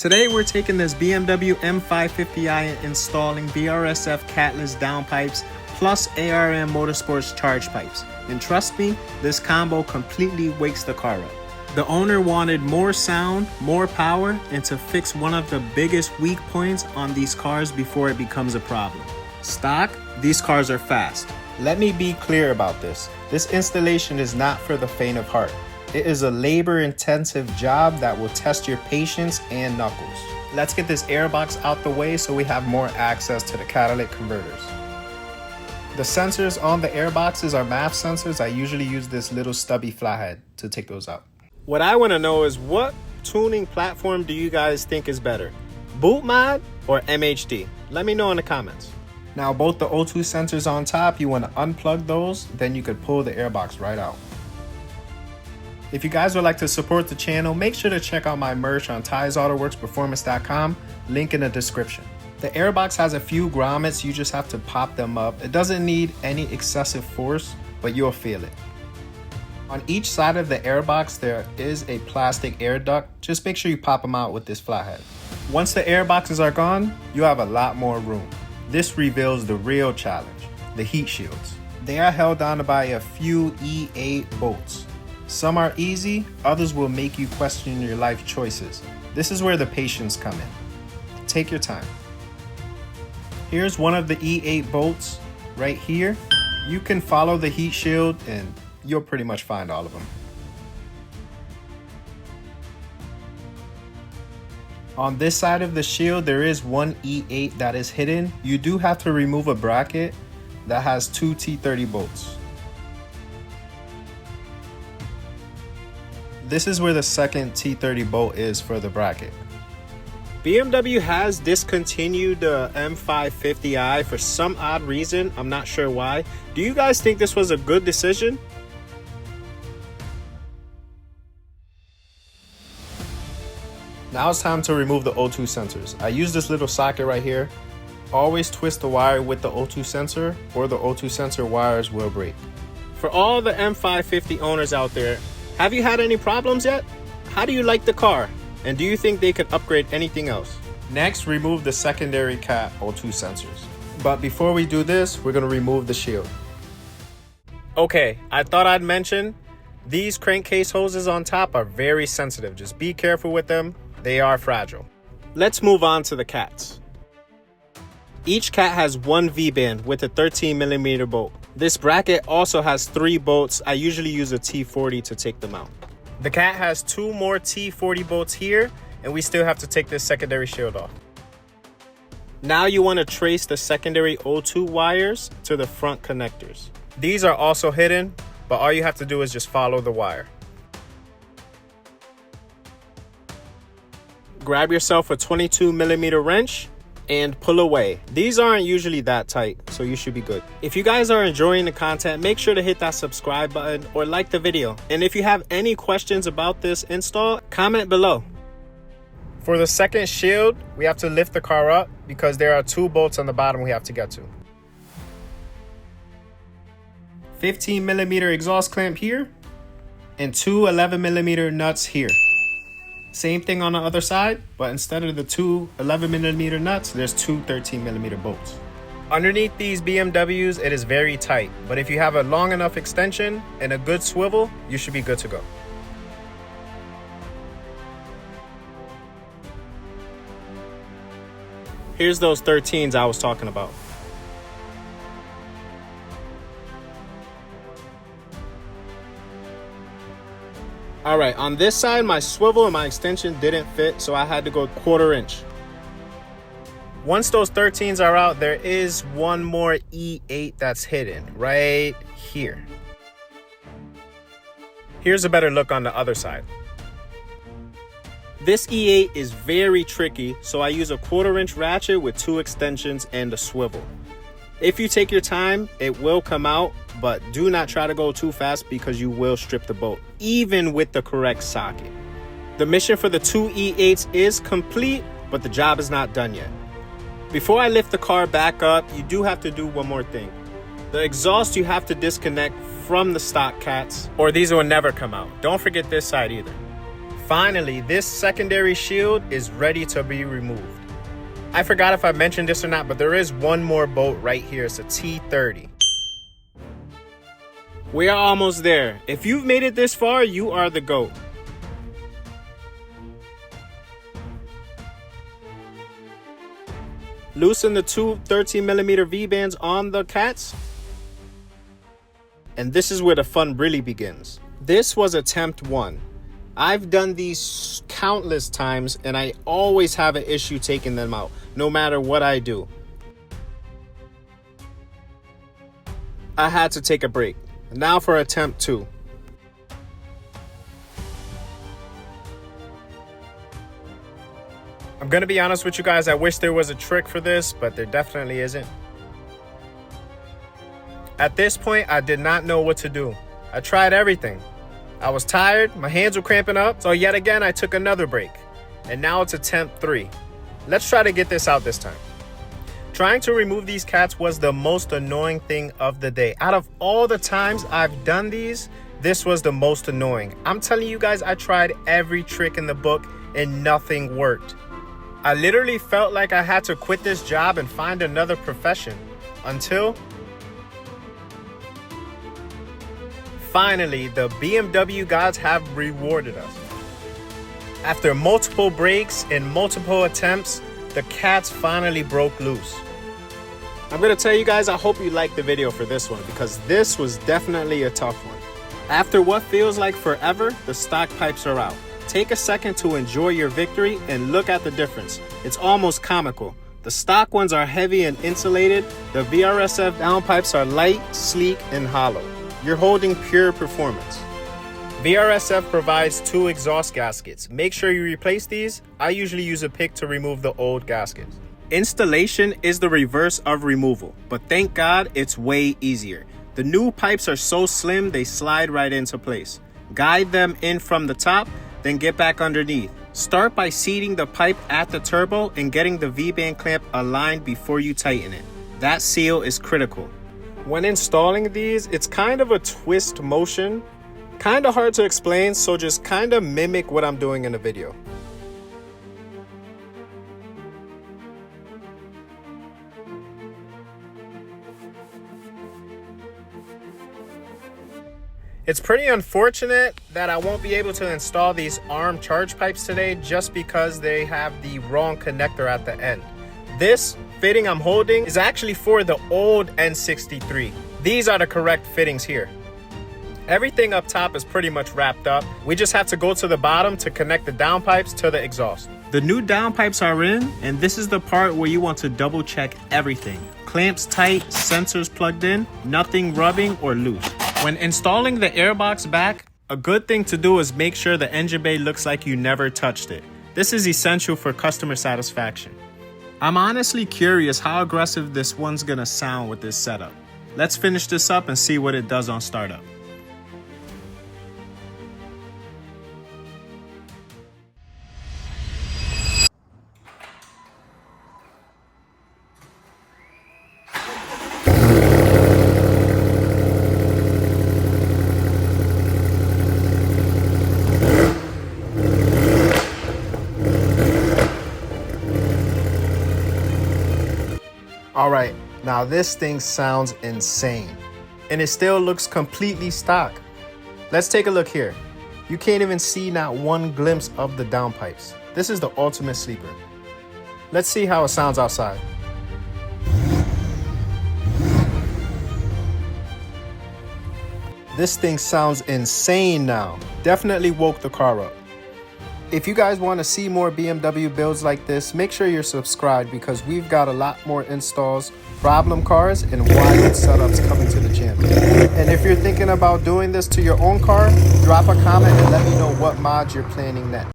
Today we're taking this BMW M550i and installing VRSF Catless Downpipes plus ARM Motorsports Chargepipes. And trust me, this combo completely wakes the car up. The owner wanted more sound, more power, and to fix one of the biggest weak points on these cars before it becomes a problem. Stock, these cars are fast. Let me be clear about this. This installation is not for the faint of heart. It is a labor-intensive job that will test your patience and knuckles. Let's get this airbox out the way so we have more access to the catalytic converters. The sensors on the airboxes are MAF sensors. I usually use this little stubby flathead to take those out. What I want to know is, what tuning platform do you guys think is better? Boot mod or MHD? Let me know in the comments. Now both the O2 sensors on top, you want to unplug those, then you could pull the airbox right out. If you guys would like to support the channel, make sure to check out my merch on Tysautoworksperformance.com, link in the description. The airbox has a few grommets, you just have to pop them up. It doesn't need any excessive force, but you'll feel it. On each side of the airbox, there is a plastic air duct. Just make sure you pop them out with this flathead. Once the airboxes are gone, you have a lot more room. This reveals the real challenge, the heat shields. They are held down by a few E8 bolts. Some are easy, others will make you question your life choices. This is where the patience come in. Take your time. Here's one of the E8 bolts right here. You can follow the heat shield and you'll pretty much find all of them. On this side of the shield, there is one E8 that is hidden. You do have to remove a bracket that has two T30 bolts. This is where the second T30 bolt is for the bracket. BMW has discontinued the M550i for some odd reason. I'm not sure why. Do you guys think this was a good decision? Now it's time to remove the O2 sensors. I use this little socket right here. Always twist the wire with the O2 sensor or the O2 sensor wires will break. For all the M550 owners out there, have you had any problems yet? How do you like the car? And do you think they could upgrade anything else? Next, remove the secondary cat O2 sensors. But before we do this, we're gonna remove the shield. Okay, I thought I'd mention, these crankcase hoses on top are very sensitive. Just be careful with them, they are fragile. Let's move on to the cats. Each cat has one V-band with a 13mm bolt. This bracket also has 3 bolts. I usually use a T40 to take them out. The cat has 2 more T40 bolts here, and we still have to take this secondary shield off. Now you want to trace the secondary O2 wires to the front connectors. These are also hidden, but all you have to do is just follow the wire. Grab yourself a 22mm wrench and pull away. These aren't usually that tight, so you should be good. If you guys are enjoying the content, make sure to hit that subscribe button or like the video. And if you have any questions about this install, comment below. For the second shield, we have to lift the car up because there are 2 bolts on the bottom we have to get to. 15mm exhaust clamp here and 2 11mm nuts here. Same thing on the other side, but instead of the 2 11mm nuts, there's 2 13mm bolts. Underneath these BMWs, it is very tight, but if you have a long enough extension and a good swivel, you should be good to go. Here's those 13s I was talking about. All right, on this side, my swivel and my extension didn't fit, so I had to go 1/4 inch. Once those 13s are out, there is one more E8 that's hidden right here. Here's a better look on the other side. This E8 is very tricky, so I use a 1/4 inch ratchet with 2 extensions and a swivel. If you take your time, it will come out, but do not try to go too fast because you will strip the bolt, even with the correct socket. The mission for the 2 E8s is complete, but the job is not done yet. Before I lift the car back up, you do have to do one more thing. The exhaust you have to disconnect from the stock cats, or these will never come out. Don't forget this side either. Finally, this secondary shield is ready to be removed. I forgot if I mentioned this or not, but there is one more bolt right here. It's a T30. We are almost there. If you've made it this far, you are the GOAT. Loosen the two 13mm V-bands on the cats. And this is where the fun really begins. This was attempt 1. I've done these countless times and I always have an issue taking them out, no matter what I do. I had to take a break. Now for attempt 2. I'm gonna be honest with you guys, I wish there was a trick for this, but there definitely isn't. At this point, I did not know what to do. I tried everything. I was tired, my hands were cramping up, so yet again I took another break. And now it's attempt 3. Let's try to get this out this time. Trying to remove these cats was the most annoying thing of the day. Out of all the times I've done these, this was the most annoying. I'm telling you guys, I tried every trick in the book and nothing worked. I literally felt like I had to quit this job and find another profession until finally the BMW gods have rewarded us. After multiple breaks and multiple attempts, the cats finally broke loose. I'm gonna tell you guys, I hope you liked the video for this one because this was definitely a tough one. After what feels like forever, the stock pipes are out. Take a second to enjoy your victory and look at the difference. It's almost comical. The stock ones are heavy and insulated. The VRSF downpipes are light, sleek, and hollow. You're holding pure performance. VRSF provides 2 exhaust gaskets. Make sure you replace these. I usually use a pick to remove the old gaskets. Installation is the reverse of removal, but thank God it's way easier. The new pipes are so slim they slide right into place. Guide them in from the top, then get back underneath. Start by seating the pipe at the turbo and getting the V-band clamp aligned before you tighten it. That seal is critical. When installing these, it's kind of a twist motion. Kind of hard to explain, so just kind of mimic what I'm doing in the video. It's pretty unfortunate that I won't be able to install these arm charge pipes today just because they have the wrong connector at the end. This fitting I'm holding is actually for the old N63. These are the correct fittings here. Everything up top is pretty much wrapped up. We just have to go to the bottom to connect the downpipes to the exhaust. The new downpipes are in, and this is the part where you want to double check everything. Clamps tight, sensors plugged in, nothing rubbing or loose. When installing the airbox back, a good thing to do is make sure the engine bay looks like you never touched it. This is essential for customer satisfaction. I'm honestly curious how aggressive this one's gonna sound with this setup. Let's finish this up and see what it does on startup. All right, now this thing sounds insane, and it still looks completely stock. Let's take a look here. You can't even see not one glimpse of the downpipes. This is the ultimate sleeper. Let's see how it sounds outside. This thing sounds insane now. Definitely woke the car up. If you guys want to see more BMW builds like this, make sure you're subscribed because we've got a lot more installs, problem cars, and wild setups coming to the channel. And if you're thinking about doing this to your own car, drop a comment and let me know what mods you're planning next.